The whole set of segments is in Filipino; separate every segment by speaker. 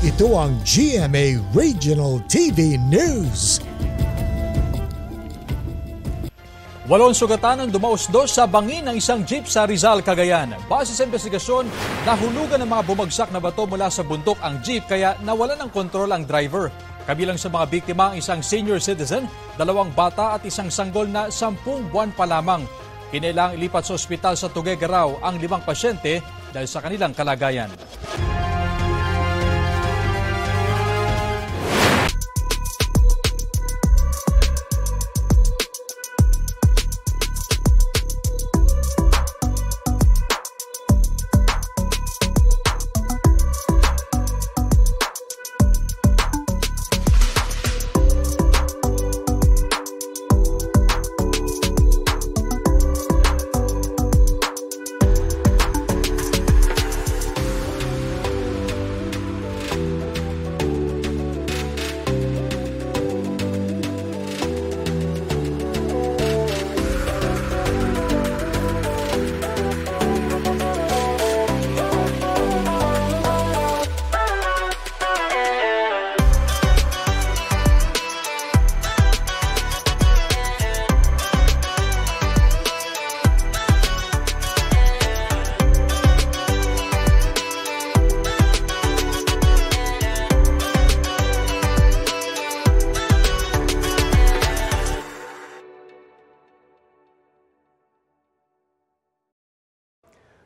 Speaker 1: Ito ang GMA Regional TV News.
Speaker 2: 8 sugatan ang dumausdos sa bangin ng isang jeep sa Rizal, Cagayan. Base sa investigasyon, nahulugan ng mga bumagsak na bato mula sa bundok ang jeep kaya nawalan ng kontrol ang driver. Kabilang sa mga biktima ang isang senior citizen, 2 bata at isang sanggol na 10 buwan pa lamang. Kinailangang ilipat sa ospital sa Tuguegarao ang 5 pasyente dahil sa kanilang kalagayan.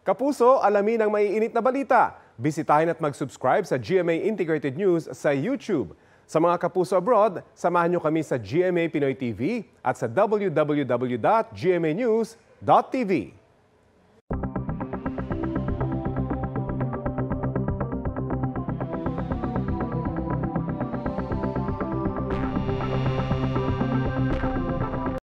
Speaker 3: Kapuso, alamin ang maiinit na balita. Bisitahin at mag-subscribe sa GMA Integrated News sa YouTube. Sa mga kapuso abroad, samahan nyo kami sa GMA Pinoy TV at sa www.gmanews.tv.